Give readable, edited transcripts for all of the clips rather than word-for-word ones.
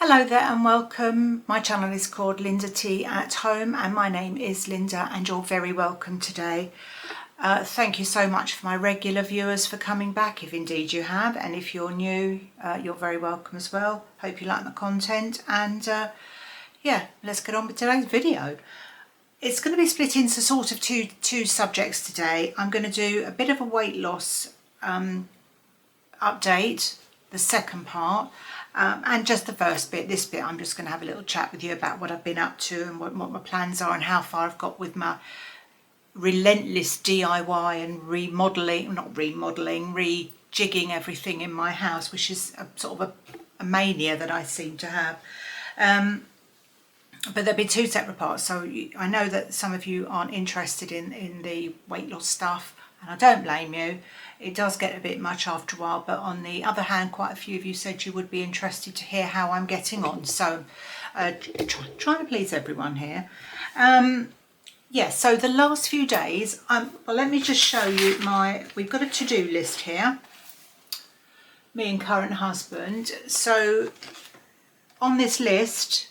Hello there and welcome. My channel is called Linda T at Home and my name is Linda and you're very welcome today. Thank you so much for my regular viewers for coming back, if indeed you have, and if you're new, you're very welcome as well. Hope you like my content and yeah, let's get on with today's video. It's going to be split into sort of two subjects today. I'm going to do a bit of a weight loss update, the second part, and just the first bit. This bit I'm just going to have a little chat with you about what I've been up to and what my plans are and how far I've got with my relentless DIY and rejigging everything in my house, which is a sort of a mania that I seem to have. But there'll be two separate parts, so I know that some of you aren't interested in the weight loss stuff, and I don't blame you. It does get a bit much after a while, but on the other hand, quite a few of you said you would be interested to hear how I'm getting on, so trying to please everyone here. Yeah, so the last few days, well, let me just show you we've got a to-do list here, me and current husband. So on this list,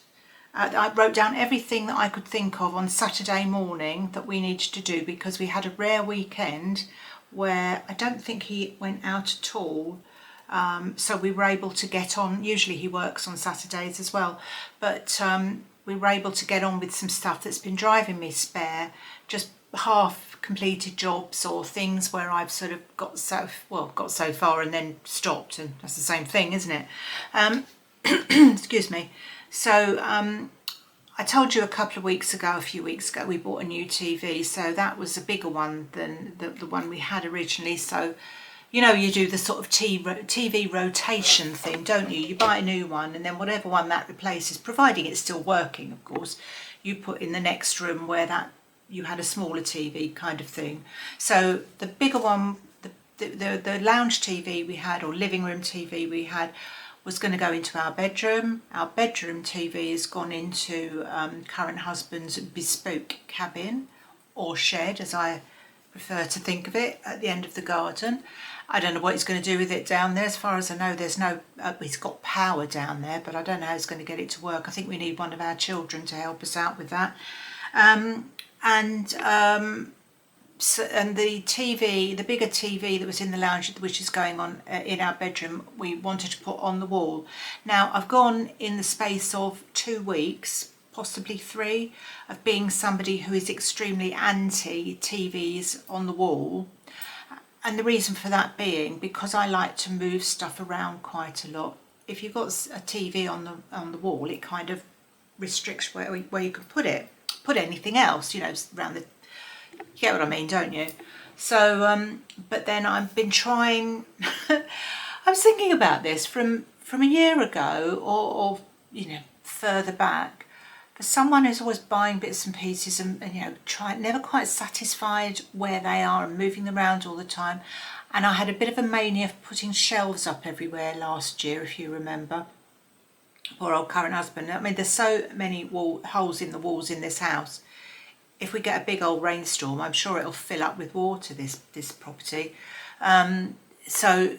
I wrote down everything that I could think of on Saturday morning that we needed to do, because we had a rare weekend where I don't think he went out at all. So we were able to get on. Usually he works on Saturdays as well, but we were able to get on with some stuff that's been driving me spare, just half completed jobs or things where I've sort of got so far and then stopped, and that's the same thing, isn't it? Excuse me. So I told you a few weeks ago, we bought a new TV, so that was a bigger one than the one we had originally. So, you know, you do the sort of TV rotation thing, don't you? You buy a new one, and then whatever one that replaces, providing it's still working, of course, you put in the next room where you had a smaller TV kind of thing. So the bigger one, the lounge TV we had, or living room TV we had, was going to go into our bedroom. Our bedroom TV has gone into current husband's bespoke cabin, or shed as I prefer to think of it, at the end of the garden. I don't know what he's going to do with it down there. As far as I know, there's no, he's got power down there, but I don't know how he's going to get it to work. I think we need one of our children to help us out with that. So, and the TV, the bigger TV that was in the lounge, which is going on in our bedroom, we wanted to put on the wall. Now, I've gone in the space of 2 weeks, possibly 3, of being somebody who is extremely anti TVs on the wall. And the reason for that being because I like to move stuff around quite a lot. If you've got a TV on the wall, it kind of restricts where you can put it. Put anything else, you know, around the... You get what I mean, don't you? So, but then I've been trying... I was thinking about this from a year ago, or you know, further back. For someone who's always buying bits and pieces and you know, never quite satisfied where they are and moving them around all the time. And I had a bit of a mania of putting shelves up everywhere last year, if you remember. Poor old current husband. I mean, there's so many holes in the walls in this house. If we get a big old rainstorm, I'm sure it'll fill up with water, this property. So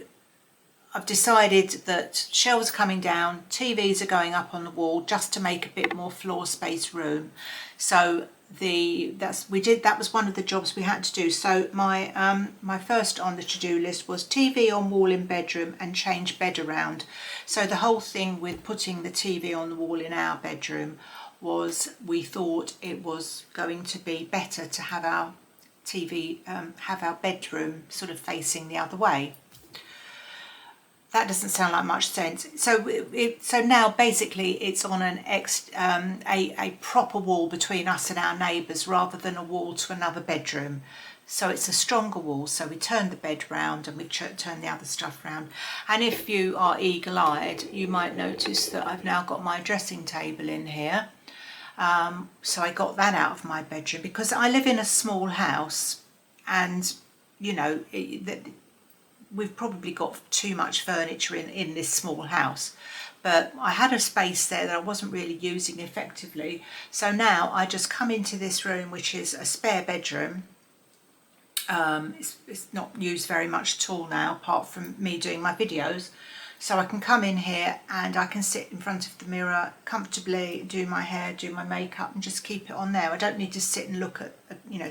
I've decided that shelves are coming down, TVs are going up on the wall just to make a bit more floor space room. So that was one of the jobs we had to do. So my first on the to-do list was TV on wall in bedroom and change bed around. So the whole thing with putting the TV on the wall in our bedroom was, we thought it was going to be better to have our TV, have our bedroom sort of facing the other way. That doesn't sound like much sense. So now basically it's on a proper wall between us and our neighbours, rather than a wall to another bedroom. So it's a stronger wall. So we turned the bed round and we turned the other stuff round. And if you are eagle-eyed, you might notice that I've now got my dressing table in here. So I got that out of my bedroom because I live in a small house, and you know, we've probably got too much furniture in this small house, but I had a space there that I wasn't really using effectively. So now I just come into this room, which is a spare bedroom. It's not used very much at all now, apart from me doing my videos. So I can come in here and I can sit in front of the mirror comfortably, do my hair, do my makeup, and just keep it on there. I don't need to sit and look at,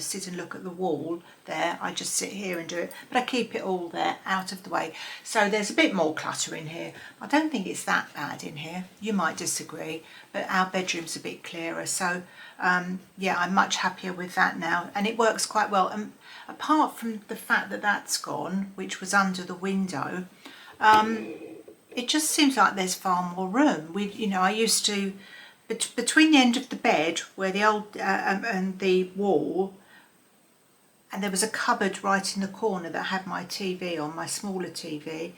sit and look at the wall there. I just sit here and do it, but I keep it all there out of the way. So there's a bit more clutter in here. I don't think it's that bad in here. You might disagree, but our bedroom's a bit clearer. So yeah, I'm much happier with that now, and it works quite well. And apart from the fact that that's gone, which was under the window, it just seems like there's far more room. I used to, between the end of the bed where the old and the wall, and there was a cupboard right in the corner that had my TV on, my smaller TV.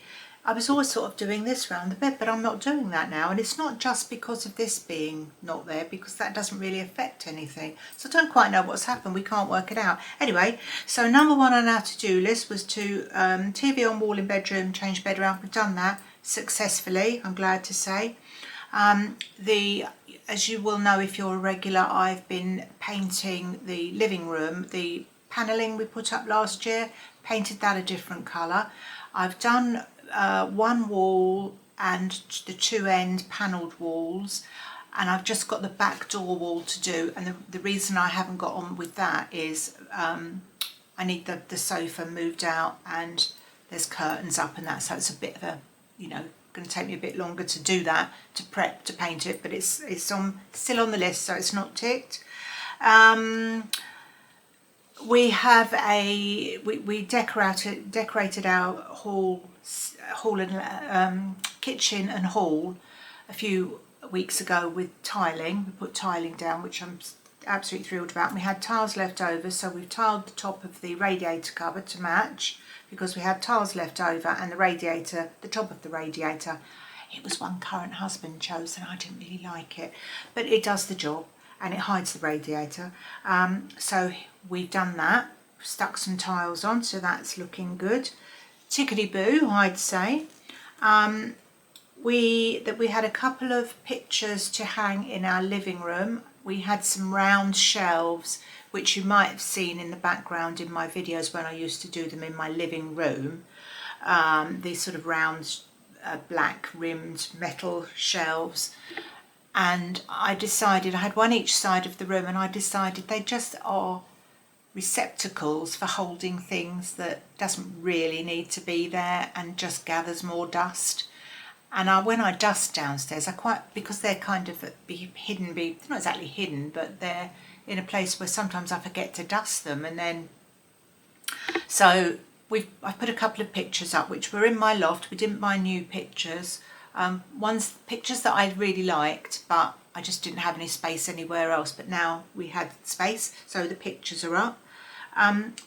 I was always sort of doing this round the bed, but I'm not doing that now. And it's not just because of this being not there, because that doesn't really affect anything. So I don't quite know what's happened. We can't work it out. Anyway, so number one on our to-do list was to TV on wall in bedroom, change bed around. We've done that successfully, I'm glad to say. As you will know if you're a regular, I've been painting the living room, the panelling we put up last year, painted that a different colour. I've done one wall and the two end panelled walls, and I've just got the back door wall to do, and the reason I haven't got on with that is I need the sofa moved out and there's curtains up and that, so it's a bit of a, going to take me a bit longer to do that, to prep to paint it, but it's still on the list, so it's not ticked. We have we decorated our hall and kitchen and hall a few weeks ago with tiling. We put tiling down, which I'm absolutely thrilled about. And we had tiles left over, so we've tiled the top of the radiator cupboard to match, because we had tiles left over, and the top of the radiator, it was one current husband chose and I didn't really like it, but it does the job and it hides the radiator. So we've done that, stuck some tiles on, so that's looking good. Tickety-boo, I'd say. We had a couple of pictures to hang in our living room. We had some round shelves, which you might have seen in the background in my videos when I used to do them in my living room. These sort of round black rimmed metal shelves. And I had one each side of the room, and I decided they just are receptacles for holding things that doesn't really need to be there and just gathers more dust. And when I dust downstairs, because they're kind of hidden, they're not exactly hidden, but they're in a place where sometimes I forget to dust them. And then, so I put a couple of pictures up, which were in my loft. We didn't buy new pictures. Pictures that I really liked, but I just didn't have any space anywhere else. But now we had space, so the pictures are up.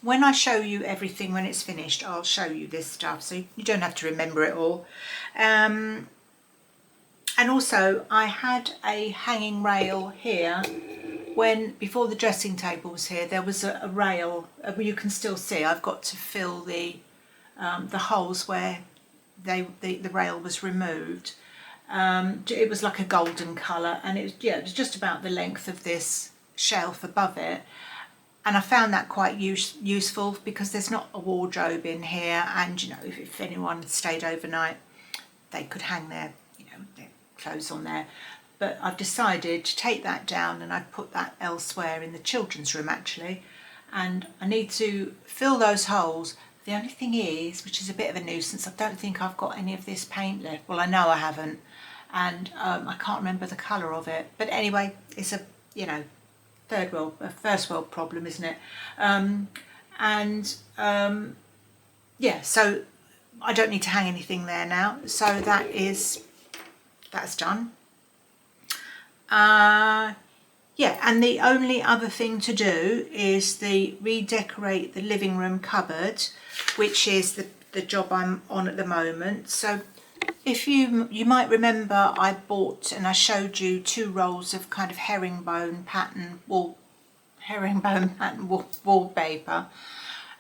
When I show you everything when it's finished, I'll show you this stuff, so you don't have to remember it all. And also I had a hanging rail here. Before the dressing table was here, there was a rail. You can still see I've got to fill the holes where the rail was removed. It was like a golden colour, and it was just about the length of this shelf above it. And I found that quite useful, because there's not a wardrobe in here, and if anyone stayed overnight, they could hang their clothes on there. But I've decided to take that down, and I've put that elsewhere in the children's room actually, and I need to fill those holes. The only thing is, which is a bit of a nuisance, I don't think I've got any of this paint left. Well, I know I haven't, and I can't remember the colour of it. But anyway, it's a first world problem, isn't it? Yeah, so I don't need to hang anything there now. So that's done. Yeah, and the only other thing to do is redecorate the living room cupboard, which is the job I'm on at the moment. So if you might remember, I bought and I showed you 2 rolls of kind of herringbone pattern wallpaper,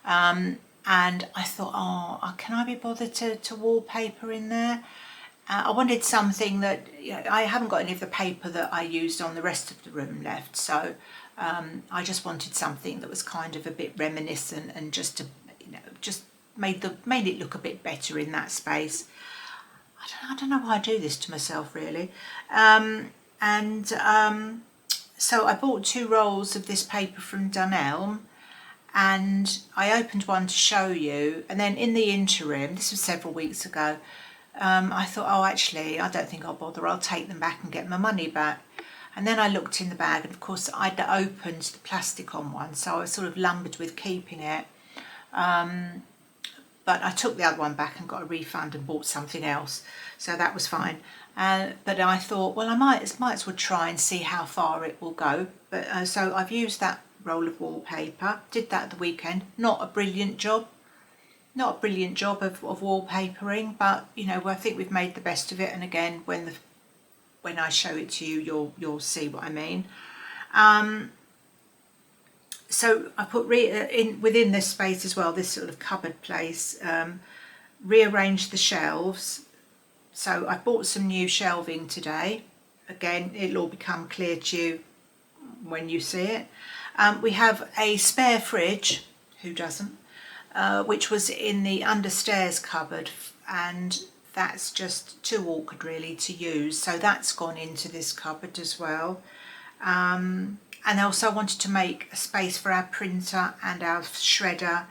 and I thought, can I be bothered to wallpaper in there? I wanted something that, I haven't got any of the paper that I used on the rest of the room left, so I just wanted something that was kind of a bit reminiscent and just made it look a bit better in that space. I don't know why I do this to myself really. So I bought 2 rolls of this paper from Dunelm, and I opened one to show you, and then in the interim, this was several weeks ago, I thought, oh actually I don't think I'll bother, I'll take them back and get my money back. And then I looked in the bag, and of course I'd opened the plastic on one, so I was sort of lumbered with keeping it. But I took the other one back and got a refund and bought something else, so that was fine. But I thought, well, I might as well try and see how far it will go. But so I've used that roll of wallpaper, did that at the weekend. Not a brilliant job of wallpapering, but you know, I think we've made the best of it. And again, when I show it to you, you'll see what I mean. So I put within this space as well, this sort of cupboard place, rearrange the shelves. So I bought some new shelving today. Again, it'll all become clear to you when you see it. We have a spare fridge, who doesn't, which was in the understairs cupboard, and that's just too awkward really to use, so that's gone into this cupboard as well. And also I wanted to make a space for our printer and our shredder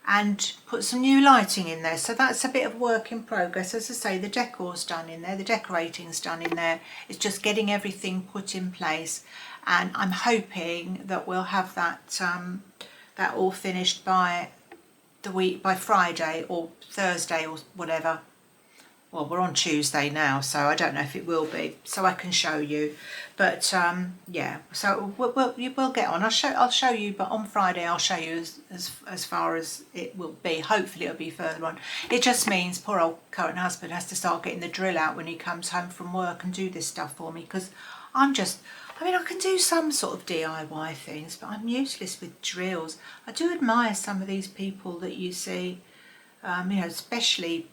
and put some new lighting in there, so that's a bit of work in progress. As I say, the decor's done in there, the decorating's done in there, it's just getting everything put in place, and I'm hoping that we'll have that that all finished by Friday or Thursday or whatever. Well, we're on Tuesday now, so I don't know if it will be, so I can show you. But yeah, so we'll get on. I'll show you, but on Friday I'll show you as far as it will be. Hopefully it'll be further on. It just means poor old current husband has to start getting the drill out when he comes home from work and do this stuff for me, because I mean, I can do some sort of DIY things, but I'm useless with drills. I do admire some of these people that you see, you know, especially,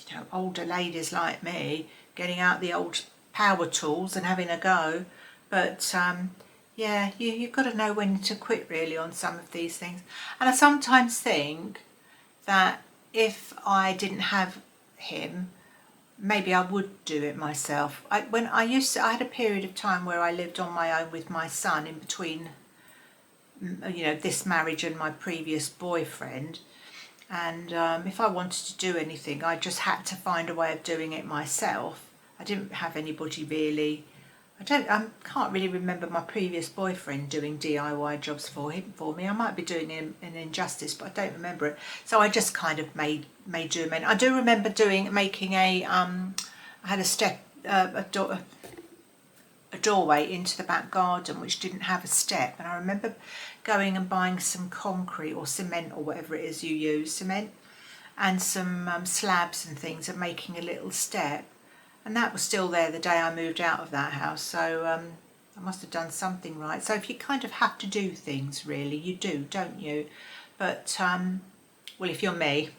you know, older ladies like me, getting out the old power tools and having a go. But yeah, you've got to know when to quit really on some of these things. And I sometimes think that if I didn't have him, maybe I would do it myself. I had a period of time where I lived on my own with my son in between, you know, this marriage and my previous boyfriend. And if I wanted to do anything, I just had to find a way of doing it myself. I didn't have anybody really. I can't really remember my previous boyfriend doing DIY jobs for me. I might be doing him an injustice, but I don't remember it. So I just kind of made do. I do remember making a. I had a step, a doorway into the back garden which didn't have a step, and I remember going and buying some concrete or cement or whatever it is you use, cement, and some slabs and things, and making a little step. And that was still there the day I moved out of that house, so I must have done something right. So if you kind of have to do things, really, you do, don't you? But, well, if you're me,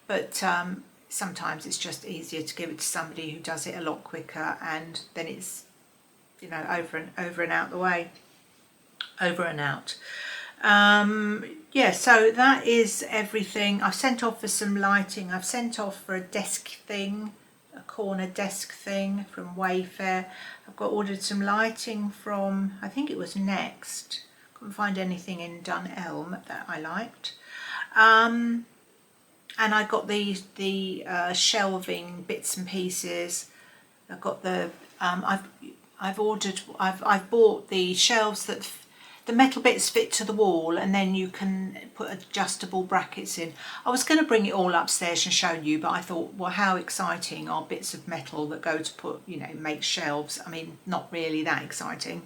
but sometimes it's just easier to give it to somebody who does it a lot quicker, and then it's, you know, over and out the way. Over and out. Yeah, so that is everything. I've sent off for some lighting. I've sent off for a desk thing, a corner desk thing from Wayfair. I've ordered some lighting from, I think it was Next. Couldn't find anything in Dunelm that I liked. And I got the shelving bits and pieces. I've got the I've bought the shelves that the metal bits fit to the wall, and then you can put adjustable brackets in. I was going to bring it all upstairs and show you, but I thought, well, how exciting are bits of metal that go to put, you know, make shelves? I mean, not really that exciting.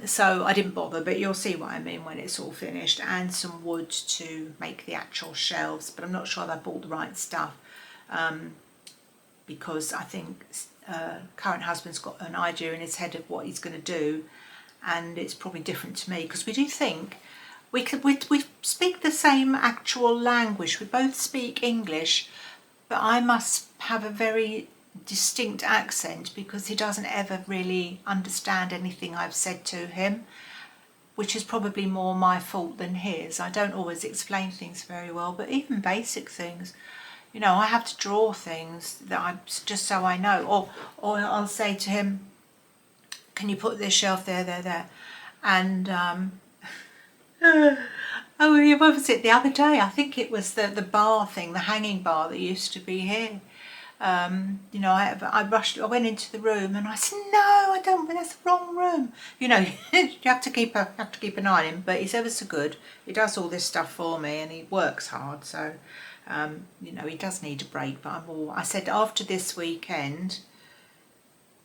So I didn't bother, but you'll see what I mean when it's all finished. And some wood to make the actual shelves, but I'm not sure that I bought the right stuff, because I think current husband's got an idea in his head of what he's going to do, and it's probably different to me, because we do think we speak the same actual language. We both speak English, but I must have a very distinct accent because he doesn't ever really understand anything I've said to him, which is probably more my fault than his. I don't always explain things very well, but even basic things, You know, I have to draw things that I just so I know, or I'll say to him, "Can you put this shelf there, there, there?" And oh, what was it the other day? I think it was the bar thing, the hanging bar that used to be here. You know, I went into the room and I said, "No, I don't. That's the wrong room." You know, you have to keep an eye on him. But he's ever so good. He does all this stuff for me, and he works hard. So, you know, he does need a break. But I said after this weekend,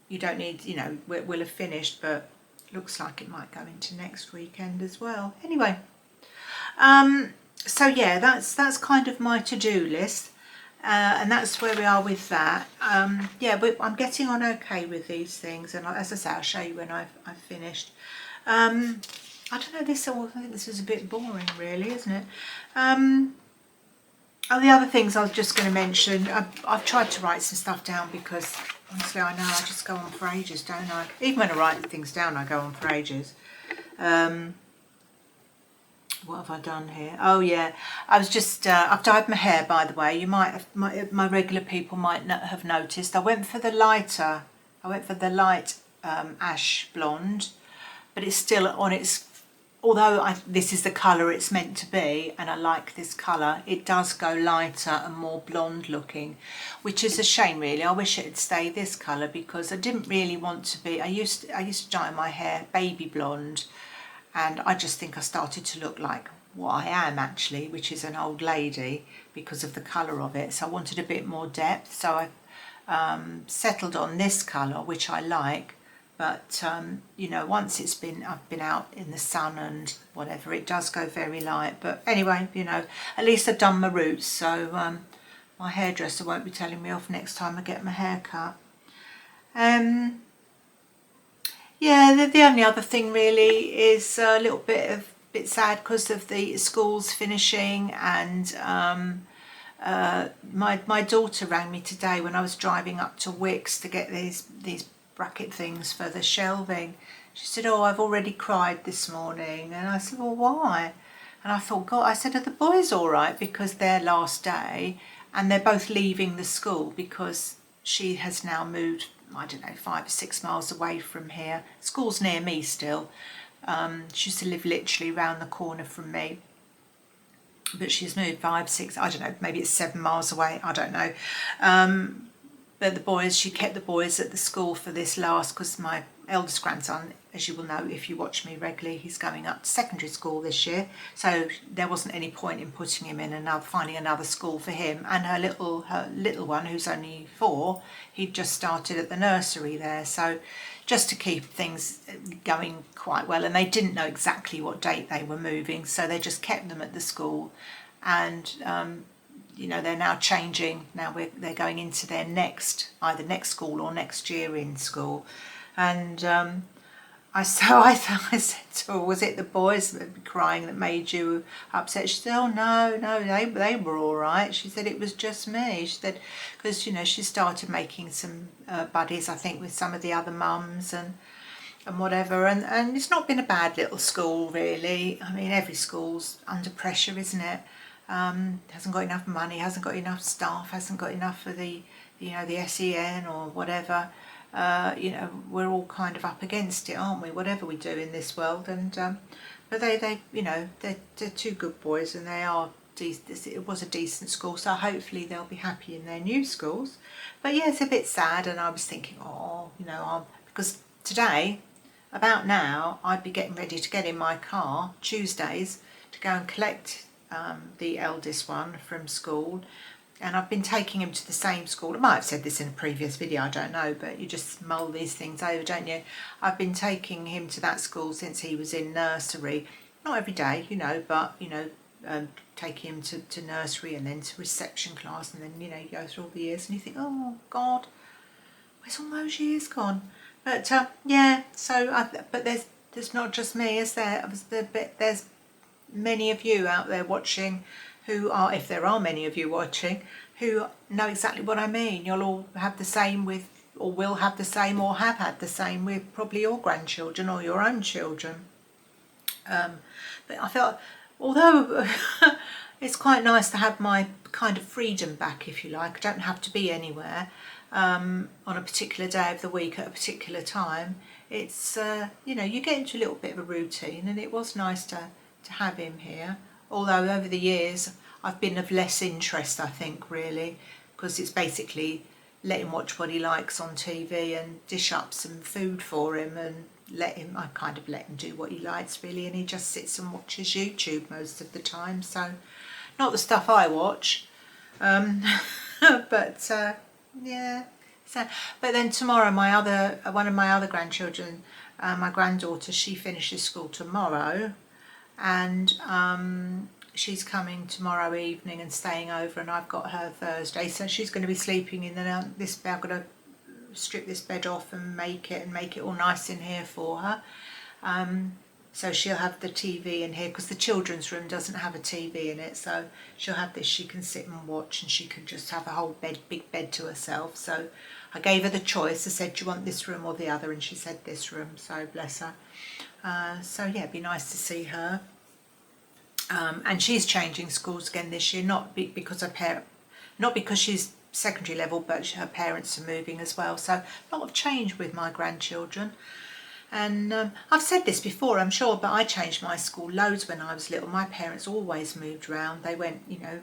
you don't need. You know, we'll have finished. But looks like it might go into next weekend as well. Anyway, so yeah, that's kind of my to-do list. And that's where we are with that. Yeah, but I'm getting on okay with these things, and as I say, I'll show you when I've finished. I don't know, I think this is a bit boring really, isn't it? Oh, the other things I was just going to mention, I've tried to write some stuff down because honestly I know I just go on for ages, don't I? Even when I write things down I go on for ages. What have I done here? Oh yeah, I was just, I've dyed my hair, by the way. You might have, my regular people might not have noticed. I went for the light ash blonde, but it's still on its, although this is the colour it's meant to be, and I like this colour, it does go lighter and more blonde looking, which is a shame really. I wish it'd stay this colour because I didn't really want to be, I used to dye my hair baby blonde, and I just think I started to look like what I am actually, which is an old lady because of the colour of it. So I wanted a bit more depth, so I settled on this colour, which I like. But you know, once I've been out in the sun and whatever, it does go very light. But anyway, you know, at least I've done my roots, so my hairdresser won't be telling me off next time I get my hair cut. Yeah, the only other thing really is a little bit sad because of the schools finishing, and my daughter rang me today when I was driving up to Wicks to get these bracket things for the shelving. She said, "Oh, I've already cried this morning," and I said, "Well, why?" And I thought, God, I said, "Are the boys all right?" Because their last day, and they're both leaving the school because she has now moved, I don't know, 5 or 6 miles away from here. School's near me still. She used to live literally round the corner from me, but she's moved 5, 6, I don't know, maybe it's 7 miles away, I don't know. But the boys, she kept the boys at the school for this last, because my eldest grandson, as you will know if you watch me regularly, he's going up to secondary school this year, so there wasn't any point in putting him in finding another school for him. And her little one, who's only 4, he'd just started at the nursery there, so just to keep things going quite well. And they didn't know exactly what date they were moving, so they just kept them at the school. And you know, they're now changing. Now they're going into their either next school or next year in school. And I said to her, "Was it the boys that were crying that made you upset?" She said, "Oh no, they were all right." She said, "It was just me." She said, because you know, she started making some buddies, I think, with some of the other mums and whatever. And it's not been a bad little school really. I mean, every school's under pressure, isn't it? Hasn't got enough money, hasn't got enough staff, hasn't got enough for the, you know, the SEN or whatever. You know, we're all kind of up against it, aren't we? Whatever we do in this world. And but they you know, they're 2 good boys, and they are. It was a decent school, so hopefully they'll be happy in their new schools. But yeah, it's a bit sad, and I was thinking, oh, you know, because today, about now, I'd be getting ready to get in my car Tuesdays to go and collect the eldest one from school. And I've been taking him to the same school. I might have said this in a previous video, I don't know, but you just mull these things over, don't you? I've been taking him to that school since he was in nursery. Not every day, you know, but, you know, taking him to nursery and then to reception class, and then, you know, you go through all the years and you think, oh, God, where's all those years gone? But, yeah, so, but there's not just me, is there? There's many of you out there watching who are, if there are many of you watching, who know exactly what I mean. You'll all have the same with, or will have the same, or have had the same with probably your grandchildren or your own children. But I felt, although it's quite nice to have my kind of freedom back, if you like. I don't have to be anywhere on a particular day of the week at a particular time. It's you know, you get into a little bit of a routine, and it was nice to have him here. Although over the years I've been of less interest, I think, really, because it's basically let him watch what he likes on TV and dish up some food for him and I kind of let him do what he likes, really, and he just sits and watches YouTube most of the time. So not the stuff I watch, but yeah. So, but then tomorrow, one of my other grandchildren, my granddaughter, she finishes school tomorrow, and she's coming tomorrow evening and staying over, and I've got her Thursday, so she's going to be sleeping in this bed. I've got to strip this bed off and make it all nice in here for her. So she'll have the TV in here, because the children's room doesn't have a TV in it, so she'll have this. She can sit and watch, and she can just have a whole big bed to herself. So I gave her the choice. I said, do you want this room or the other? And she said this room, so bless her. So yeah, it'd be nice to see her. And she's changing schools again this year, not because she's secondary level, but her parents are moving as well. So a lot of change with my grandchildren. And I've said this before, I'm sure, but I changed my school loads when I was little. My parents always moved around. They went, you know,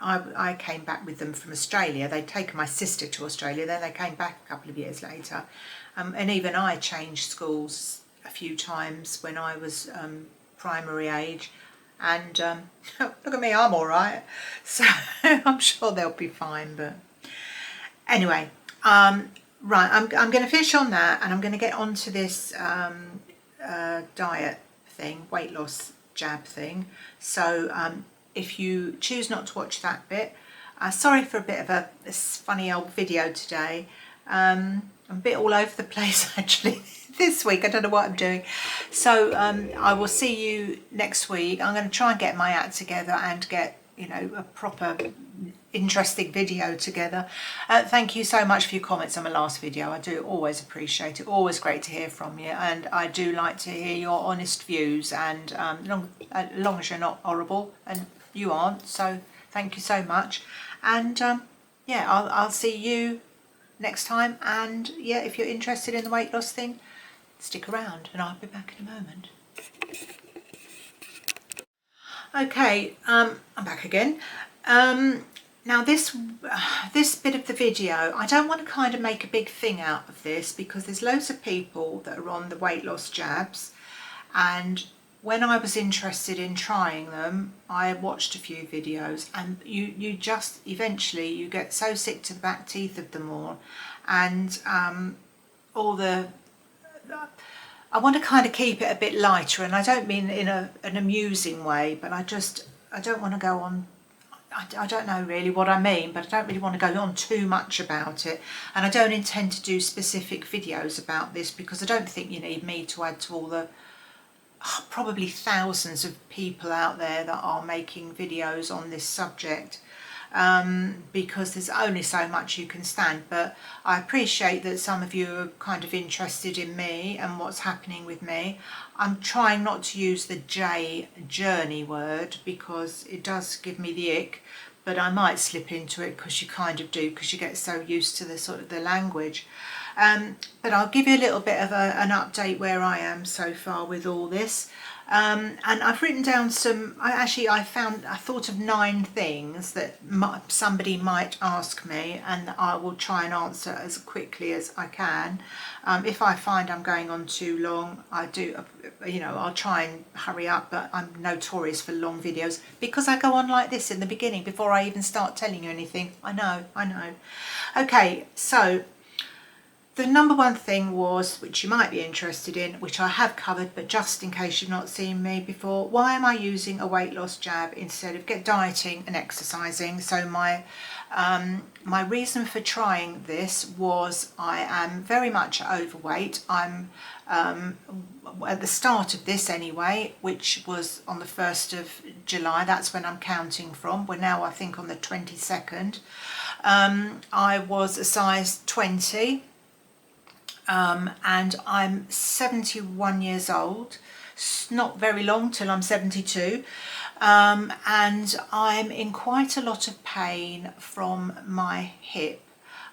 I came back with them from Australia. They'd taken my sister to Australia, then they came back a couple of years later. And even I changed schools a few times when I was primary age. And look at me, I'm all right. So I'm sure they'll be fine. But anyway, right, I'm going to finish on that, and I'm going to get onto this diet thing, weight loss jab thing. So if you choose not to watch that bit, sorry for a bit of this funny old video today. I'm a bit all over the place actually this week. I don't know what I'm doing. So I will see you next week. I'm going to try and get my act together and get, you know, a proper interesting video together. Thank you so much for your comments on my last video. I do always appreciate it. Always great to hear from you, and I do like to hear your honest views, and long as you're not horrible, and you aren't, so thank you so much. And yeah, I'll see you next time. And yeah, if you're interested in the weight loss thing, stick around and I'll be back in a moment. Okay, I'm back again. Now this bit of the video, I don't want to kind of make a big thing out of this, because there's loads of people that are on the weight loss jabs, and when I was interested in trying them, I watched a few videos, and you just eventually you get so sick to the back teeth of them all, and all the I want to kind of keep it a bit lighter, and I don't mean in an amusing way, but I don't want to go on, I don't know really what I mean, but I don't really want to go on too much about it, and I don't intend to do specific videos about this, because I don't think you need me to add to all the probably thousands of people out there that are making videos on this subject, because there's only so much you can stand. But I appreciate that some of you are kind of interested in me and what's happening with me. I'm trying not to use the journey word, because it does give me the ick, but I might slip into it, because you kind of do, because you get so used to the sort of the language. But I'll give you a little bit of an update where I am so far with all this. And I've written down some, I thought of 9 things that somebody might ask me, and I will try and answer as quickly as I can. If I find I'm going on too long, I'll try and hurry up, but I'm notorious for long videos, because I go on like this in the beginning before I even start telling you anything. I know. Okay, so the number one thing was, which you might be interested in, which I have covered, but just in case you've not seen me before, why am I using a weight loss jab instead of dieting and exercising? So my reason for trying this was, I am very much overweight. I'm at the start of this anyway, which was on the 1st of July, that's when I'm counting from. We're now, I think, on the 22nd. I was a size 20. And I'm 71 years old. It's not very long till I'm 72. and I'm in quite a lot of pain from my hip.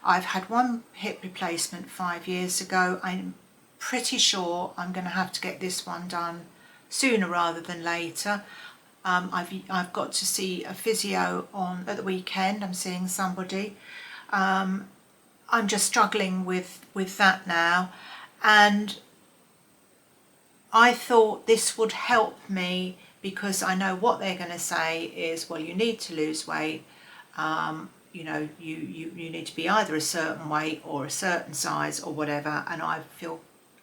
I've had one hip replacement 5 years ago. I'm pretty sure I'm going to have to get this one done sooner rather than later. I've got to see a physio at the weekend. I'm seeing somebody. I'm just struggling with that now, and I thought this would help me because I know what they're going to say is, well, you need to lose weight. You know, you need to be either a certain weight or a certain size or whatever, and I feel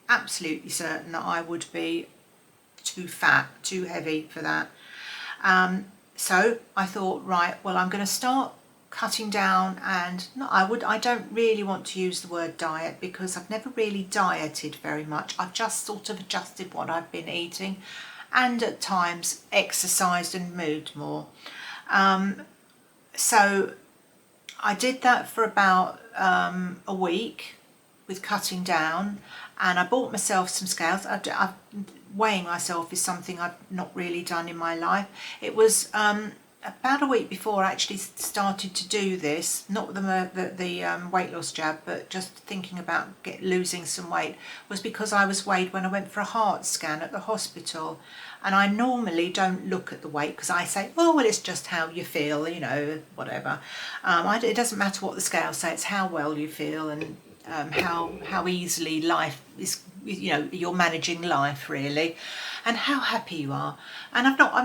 absolutely certain that I would be too fat, too heavy for that. So I thought, right, well, I'm going to start cutting down, and I don't really want to use the word diet because I've never really dieted very much. I've just sort of adjusted what I've been eating and at times exercised and moved more. So I did that for about a week with cutting down, and I bought myself some scales. Weighing myself is something I've not really done in my life. It was about a week before I actually started to do this, not the weight loss jab, but just thinking about losing some weight, was because I was weighed when I went for a heart scan at the hospital. And I normally don't look at the weight because I say, oh, well, it's just how you feel, you know, whatever. It doesn't matter what the scales say, it's how well you feel and how easily life is, you know, you're managing life really, and how happy you are. And I'm not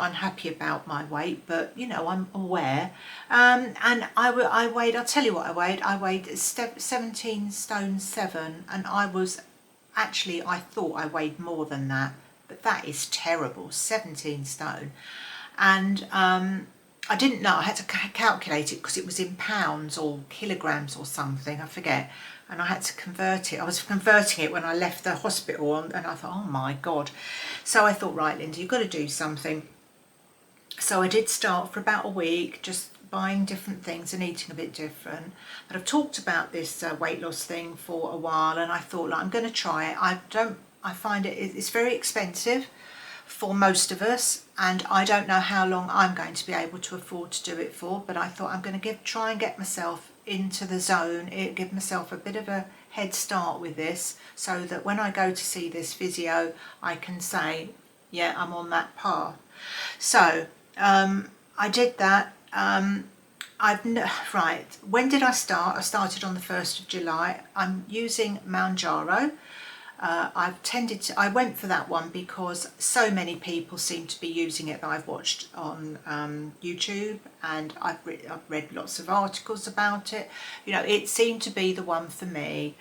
unhappy about my weight, but you know, I'm aware. And I weighed, I'll tell you what I weighed 17 stone 7, and I thought I weighed more than that, but that is terrible, 17 stone. And I didn't know, I had to calculate it because it was in pounds or kilograms or something, I forget, and I had to convert it. I was converting it when I left the hospital, and I thought, oh my God. So I thought, right, Linda, you've got to do something. So I did start for about a week, just buying different things and eating a bit different. But I've talked about this weight loss thing for a while, and I thought, like, I'm going to try it. I find it's very expensive for most of us, and I don't know how long I'm going to be able to afford to do it for, but I thought I'm going to try and get myself into the zone, give myself a bit of a head start with this, so that when I go to see this physio I can say, yeah, I'm on that path. So I did that. Right, when did I start? I started on the 1st of July. I'm using Mounjaro. I went for that one because so many people seem to be using it that I've watched on YouTube, and I've read lots of articles about it. You know, it seemed to be the one for me,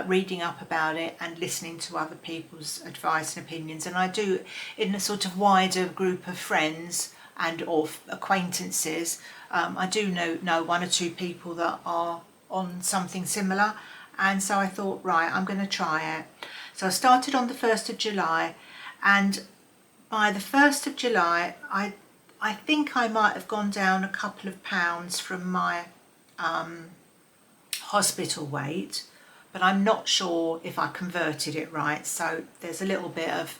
reading up about it and listening to other people's advice and opinions. And I do, in a sort of wider group of friends and of acquaintances, I do know one or two people that are on something similar. And so I thought, right, I'm going to try it. So I started on the 1st of July, and by the 1st of July, I think I might have gone down a couple of pounds from my hospital weight, but I'm not sure if I converted it right. So there's a little bit of,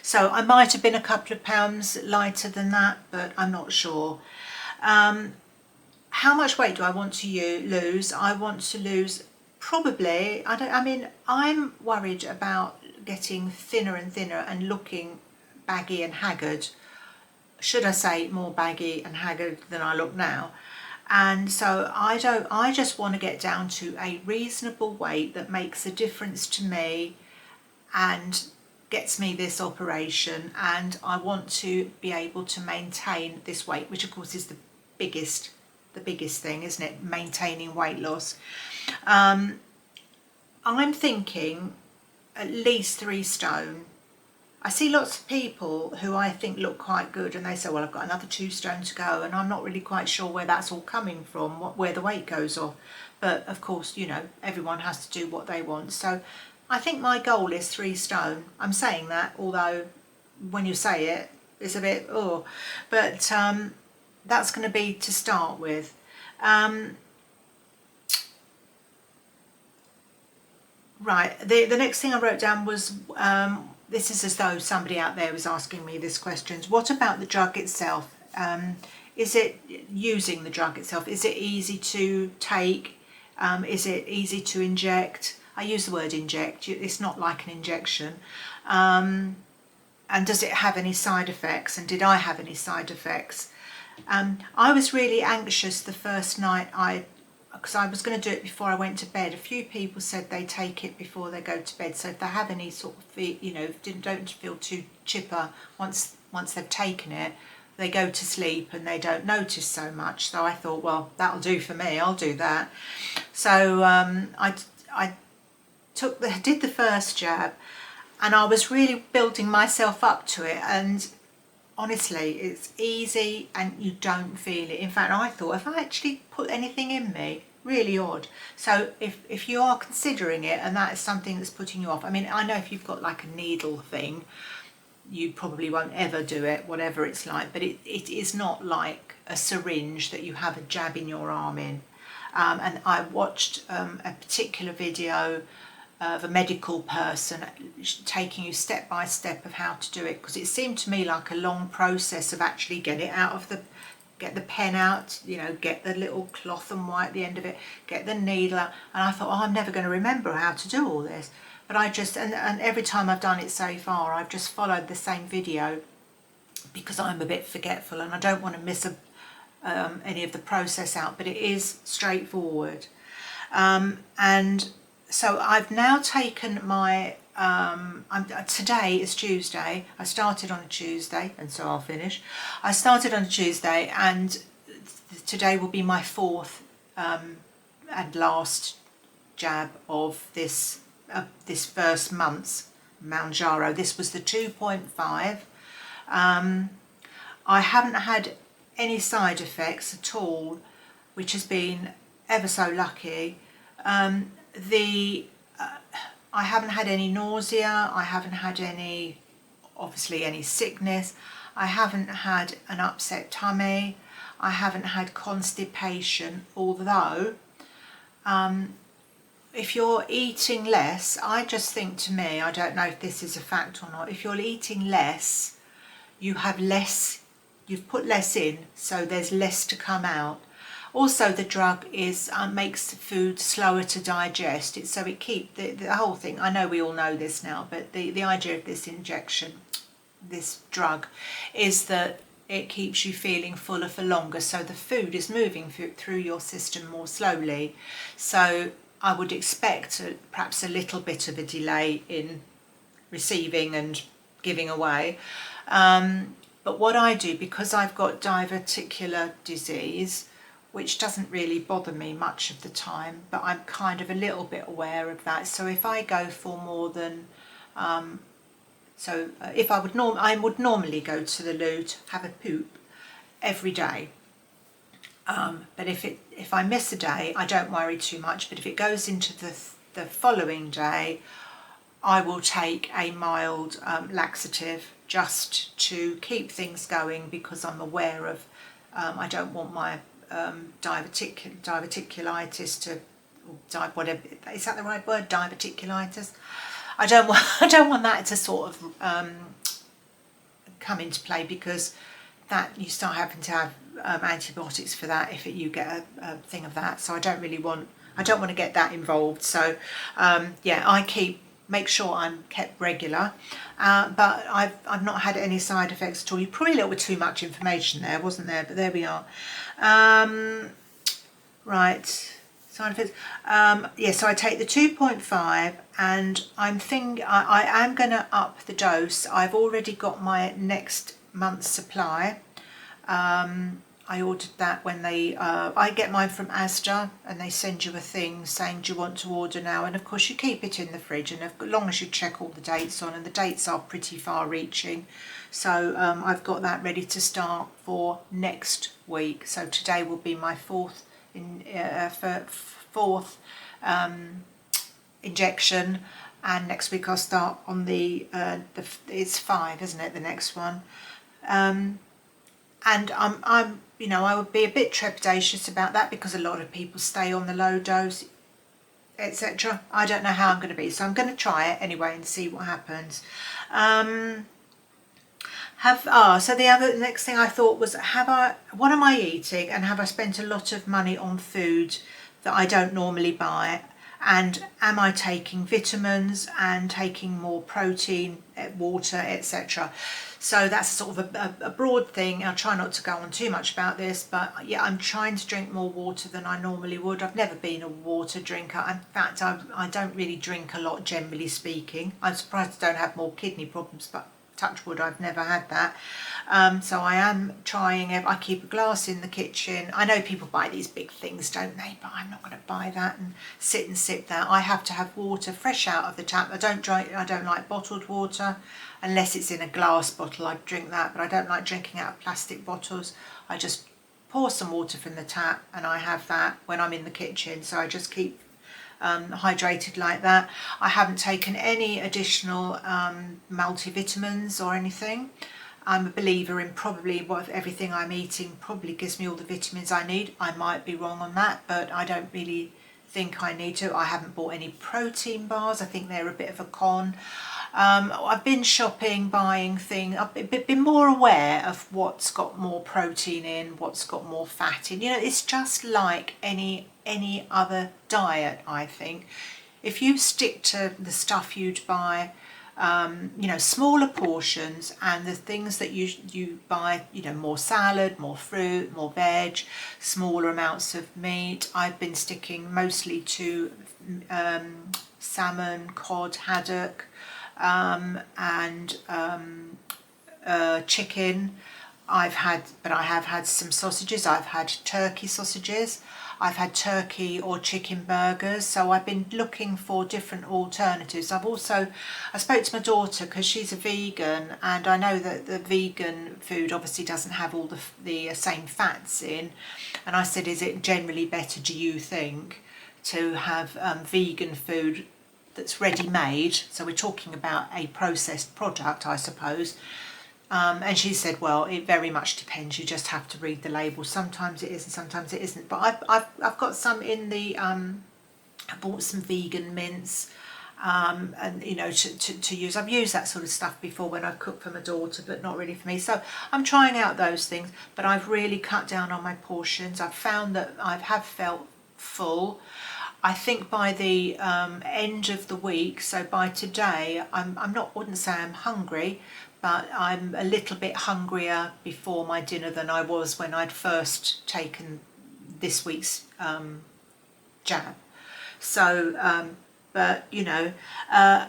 so I might have been a couple of pounds lighter than that, but I'm not sure. How much weight do I want to lose? I want to lose probably, I'm worried about getting thinner and thinner and looking baggy and haggard. Should I say more baggy and haggard than I look now? And so I just want to get down to a reasonable weight that makes a difference to me and gets me this operation. And I want to be able to maintain this weight, which of course is the biggest thing, isn't it? Maintaining weight loss. I'm thinking at least 3 stone. I see lots of people who I think look quite good, and they say, well, I've got another 2 stone to go, and I'm not really quite sure where that's all coming from, where the weight goes off. But of course, you know, everyone has to do what they want. So I think my goal is 3 stone. I'm saying that, although when you say it, it's a bit, oh, but that's going to be to start with. Right, the next thing I wrote down was this is as though somebody out there was asking me this question. What about the drug itself? Is it using the drug itself? Is it easy to take? Is it easy to inject? I use the word inject. It's not like an injection. And does it have any side effects? And did I have any side effects? I was really anxious the first night because I was going to do it before I went to bed. A few people said they take it before they go to bed, so if they have any sort of, don't feel too chipper once they've taken it, they go to sleep and they don't notice so much. So I thought, well, that'll do for me, I'll do that. So I did the first jab, and I was really building myself up to it, and honestly, it's easy and you don't feel it. In fact, I thought, have I actually put anything in me? Really odd. So if you are considering it and that is something that's putting you off, I mean, I know if you've got like a needle thing, you probably won't ever do it, whatever it's like, but it is not like a syringe that you have a jab in your arm in. And I watched a particular video of a medical person taking you step by step of how to do it, because it seemed to me like a long process of actually get the pen out, get the little cloth and wipe the end of it, get the needle out, and I thought, I'm never going to remember how to do all this. But I just, and every time I've done it so far, I've just followed the same video because I'm a bit forgetful and I don't want to miss any of the process out, but it is straightforward. And so I've now taken my, today is Tuesday, I started on a Tuesday, and so I'll finish. I started on a Tuesday, and today will be my fourth and last jab of this first month's Mounjaro. This was the 2.5. I haven't had any side effects at all, which has been ever so lucky. I haven't had any nausea, I haven't had obviously any sickness, I haven't had an upset tummy, I haven't had constipation, although if you're eating less, I just think, to me, I don't know if this is a fact or not, if you're eating less, you've put less in, so there's less to come out. Also, the drug makes food slower to digest. So it keeps the whole thing. I know we all know this now, but the idea of this injection, this drug, is that it keeps you feeling fuller for longer. So the food is moving through your system more slowly. So I would expect perhaps a little bit of a delay in receiving and giving away. But what I do, because I've got diverticular disease, which doesn't really bother me much of the time, but I'm kind of a little bit aware of that. So if I go for more than, if I would normally go to the loo to have a poop every day. But if I miss a day, I don't worry too much. But if it goes into the following day, I will take a mild laxative just to keep things going, because I'm aware of, I don't want my diverticulitis to, whatever, is that the right word, diverticulitis? I don't want that to sort of come into play, because that you start having to have antibiotics for that if you get a thing of that. So I don't want to get that involved. So yeah, I make sure I'm kept regular, but I've not had any side effects at all. You probably a little bit too much information there, wasn't there? But there we are. Right, side effects. Yeah, so I take the 2.5, and I am going to up the dose. I've already got my next month's supply. I ordered that when I get mine from Asda, and they send you a thing saying, do you want to order now? And of course you keep it in the fridge, and as long as you check all the dates on, and the dates are pretty far reaching. So I've got that ready to start for next week. So today will be my fourth injection, and next week I'll start on it's 5, isn't it, the next one? And I would be a bit trepidatious about that, because a lot of people stay on the low dose. etc. I don't know how I'm going to be, so I'm going to try it anyway and see what happens. So the next thing I thought was, what am I eating, and have I spent a lot of money on food that I don't normally buy, and am I taking vitamins and taking more protein, water, etc. So that's sort of a broad thing. I'll try not to go on too much about this, but yeah, I'm trying to drink more water than I normally would. I've never been a water drinker. In fact, I don't really drink a lot, generally speaking. I'm surprised I don't have more kidney problems, but touch wood, I've never had that. So I am trying it. I keep a glass in the kitchen. I know people buy these big things, don't they? But I'm not going to buy that and sit and sip that. I have to have water fresh out of the tap. I don't like bottled water unless it's in a glass bottle. I drink that, but I don't like drinking out of plastic bottles. I just pour some water from the tap and I have that when I'm in the kitchen. So I just keep hydrated like that. I haven't taken any additional multivitamins or anything. I'm a believer in probably everything I'm eating probably gives me all the vitamins I need. I might be wrong on that, but I don't really think I need to. I haven't bought any protein bars. I think they're a bit of a con. I've been shopping, buying things. I've been more aware of what's got more protein in, what's got more fat in. You know, it's just like any other diet, I think. If you stick to the stuff you'd buy, you know, smaller portions, and the things that you buy, you know, more salad, more fruit, more veg, smaller amounts of meat. I've been sticking mostly to salmon, cod, haddock, and chicken. I have had some sausages. I've had turkey sausages. I've had turkey or chicken burgers. So I've been looking for different alternatives. I spoke to my daughter because she's a vegan, and I know that the vegan food obviously doesn't have all the same fats in. And I said, is it generally better, do you think, to have vegan food that's ready-made? So we're talking about a processed product, I suppose. And she said, well, it very much depends. You just have to read the label. Sometimes it is and sometimes it isn't. But I've got some in the, I bought some vegan mince, and you know, to use. I've used that sort of stuff before when I've cooked for my daughter, but not really for me. So I'm trying out those things, but I've really cut down on my portions. I've found that I have felt full. I think by the end of the week, so by today, wouldn't say I'm hungry, but I'm a little bit hungrier before my dinner than I was when I'd first taken this week's jab. So, but you know,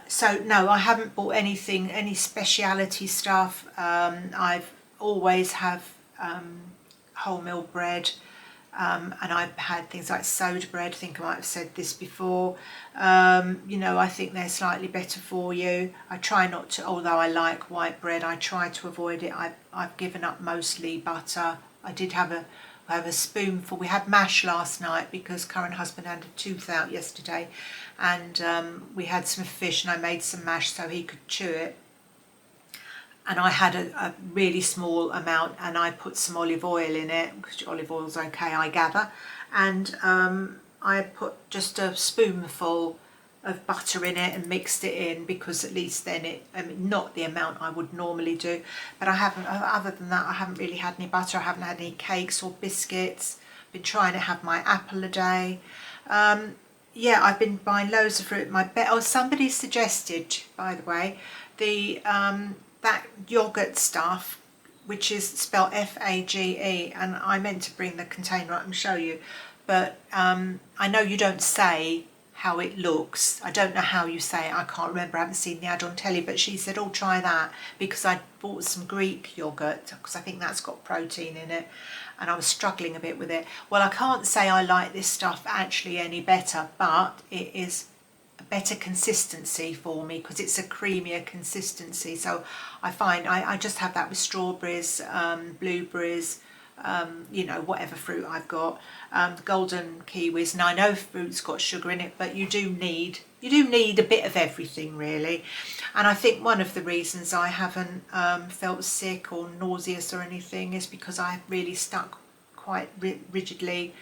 so no, I haven't bought anything, any speciality stuff. I've always have wholemeal bread. And I've had things like soda bread. I think I might have said this before. You know, I think they're slightly better for you. I try not to, although I like white bread, I try to avoid it. I've given up mostly butter. I did have a spoonful. We had mash last night because current husband had a tooth out yesterday, and we had some fish and I made some mash so he could chew it. And I had a really small amount, and I put some olive oil in it, because olive oil's okay, I gather. And I put just a spoonful of butter in it and mixed it in, because at least then not the amount I would normally do. But I haven't, other than that, I haven't really had any butter. I haven't had any cakes or biscuits. Been trying to have my apple a day. Yeah, I've been buying loads of fruit. Somebody suggested, by the way, that yogurt stuff, which is spelled F-A-G-E, and I meant to bring the container up and show you, but I know you don't say how it looks. I don't know how you say it. I can't remember. I haven't seen the ad on telly, but she said, oh, try that, because I bought some Greek yogurt, because I think that's got protein in it, and I was struggling a bit with it. Well, I can't say I like this stuff actually any better, but it is a better consistency for me, because it's a creamier consistency. So I find I just have that with strawberries, blueberries, you know, whatever fruit I've got, golden kiwis. And I know fruit's got sugar in it, but you do need a bit of everything, really. And I think one of the reasons I haven't felt sick or nauseous or anything is because I've really stuck quite rigidly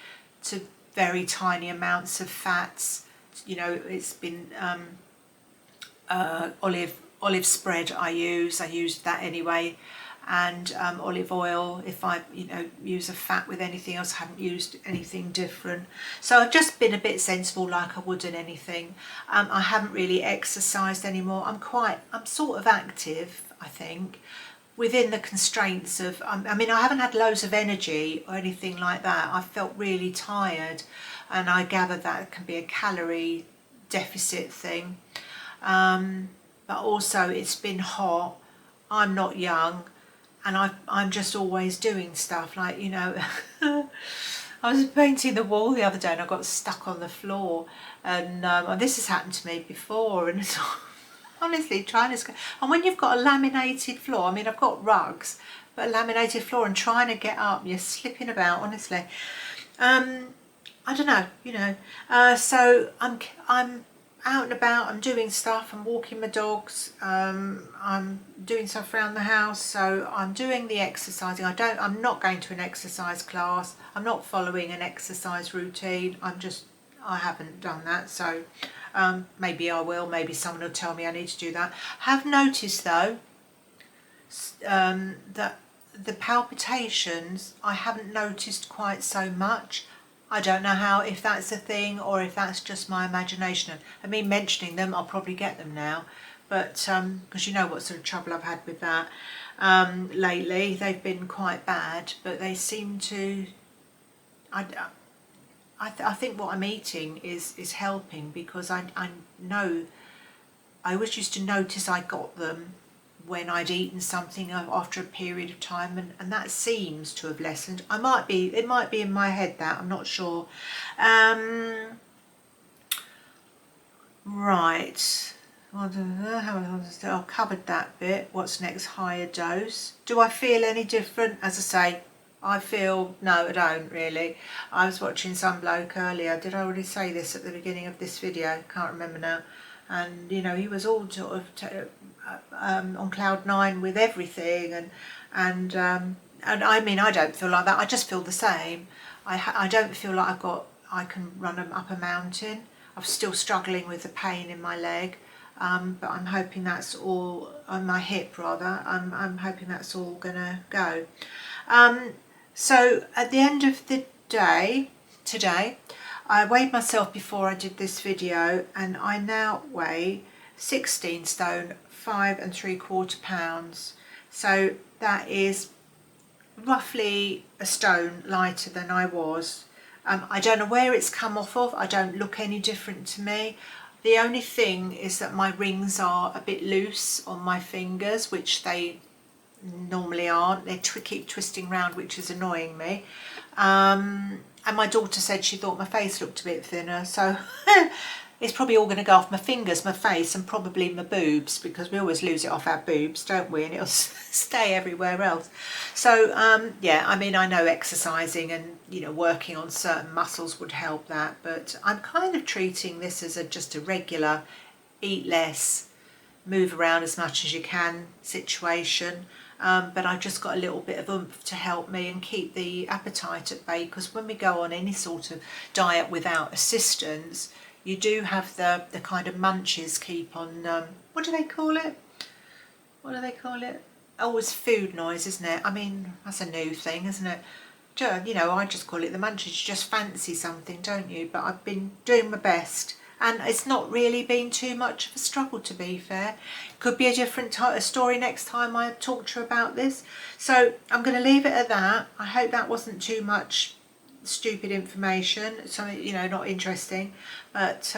to very tiny amounts of fats you know, it's been olive spread I used that anyway, and olive oil. If I, you know, use a fat with anything else, I haven't used anything different. So I've just been a bit sensible, like I would in anything. I haven't really exercised anymore. I'm sort of active, I think, within the constraints of, I mean, I haven't had loads of energy or anything like that. I felt really tired, and I gather that can be a calorie deficit thing. But also it's been hot, I'm not young, and I'm just always doing stuff, like, you know. I was painting the wall the other day and I got stuck on the floor, and this has happened to me before, and it's honestly trying to, and when you've got a laminated floor, I mean, I've got rugs, but a laminated floor, and trying to get up, you're slipping about, honestly. I don't know, you know. So I'm out and about, I'm doing stuff, I'm walking my dogs, I'm doing stuff around the house, so I'm doing the exercising. I'm not going to an exercise class, I'm not following an exercise routine, I haven't done that, so maybe I will, maybe someone will tell me I need to do that. Have noticed though that the palpitations I haven't noticed quite so much. I don't know if that's a thing or if that's just my imagination. I mean, mentioning them, I'll probably get them now, but because you know what sort of trouble I've had with that lately. They've been quite bad, but they seem to, I think what I'm eating is helping, because I know, I always used to notice I got them when I'd eaten something after a period of time, and that seems to have lessened. It might be in my head, that I'm not sure. Right, I've covered that bit. What's next? Higher dose. Do I feel any different? As I say, I feel, no, I don't really. I was watching some bloke earlier, did I already say this at the beginning of this video? Can't remember now. And you know, he was all sort of on cloud nine with everything, and I mean, I don't feel like that. I just feel the same. I don't feel like I can run up a mountain. I'm still struggling with the pain in my leg, but I'm hoping that's all, on my hip rather. I'm hoping that's all gonna go. So at the end of the day today, I weighed myself before I did this video, and I now weigh 16 stone 5 3/4 pounds. So that is roughly a stone lighter than I was. I don't know where it's come off of. I don't look any different to me. The only thing is that my rings are a bit loose on my fingers, which they normally aren't. They keep twisting round, which is annoying me. And my daughter said she thought my face looked a bit thinner, so it's probably all going to go off my fingers, my face, and probably my boobs, because we always lose it off our boobs, don't we? And it'll stay everywhere else. So yeah, I mean, I know exercising and, you know, working on certain muscles would help that, but I'm kind of treating this as just a regular eat less, move around as much as you can situation. But I've just got a little bit of oomph to help me and keep the appetite at bay, because when we go on any sort of diet without assistance, you do have the kind of munches keep on, what do they call it? What do they call it? Oh, it's food noise, isn't it? I mean, that's a new thing, isn't it? You know, I just call it the munches. You just fancy something, don't you? But I've been doing my best. And it's not really been too much of a struggle, to be fair. Could be a different story next time I talk to you about this. So I'm going to leave it at that. I hope that wasn't too much stupid information, something, you know, not interesting. But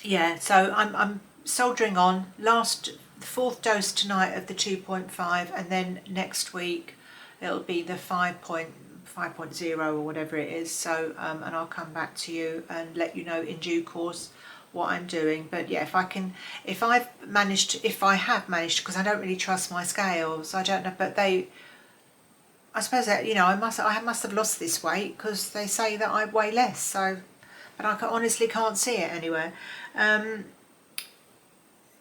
yeah, so I'm soldering on. The fourth dose tonight of the 2.5, and then next week it'll be the 5.0 or whatever it is. So and I'll come back to you and let you know in due course what I'm doing. But yeah, if I have managed, because I don't really trust my scales, I don't know, but I suppose that, you know, I must have lost this weight, because they say that I weigh less, so, but I honestly can't see it anywhere.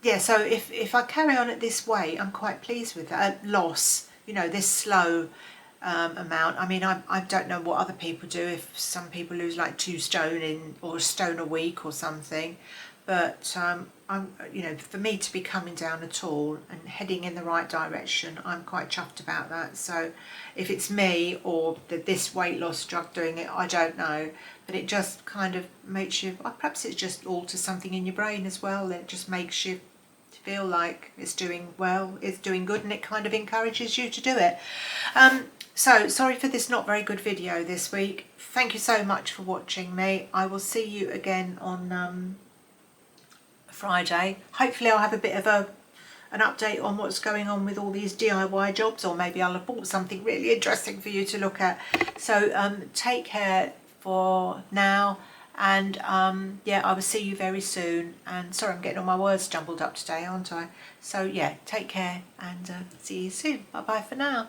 Yeah, so if I carry on at this weight, I'm quite pleased with that loss, you know, this slow amount. I mean, I don't know what other people do, if some people lose like 2 stone or a stone a week or something, but you know, for me to be coming down at all and heading in the right direction, I'm quite chuffed about that. So if it's me or this weight loss drug doing it, I don't know, but it just kind of makes you, perhaps it's just alters something in your brain as well, and it just makes you feel like it's doing well, it's doing good, and it kind of encourages you to do it. So sorry for this not very good video this week. Thank you so much for watching me. I will see you again on Friday. Hopefully I'll have a bit of an update on what's going on with all these DIY jobs, or maybe I'll have bought something really interesting for you to look at. So take care for now, and yeah, I will see you very soon. And sorry, I'm getting all my words jumbled up today, aren't I? So yeah, take care and see you soon. Bye bye for now.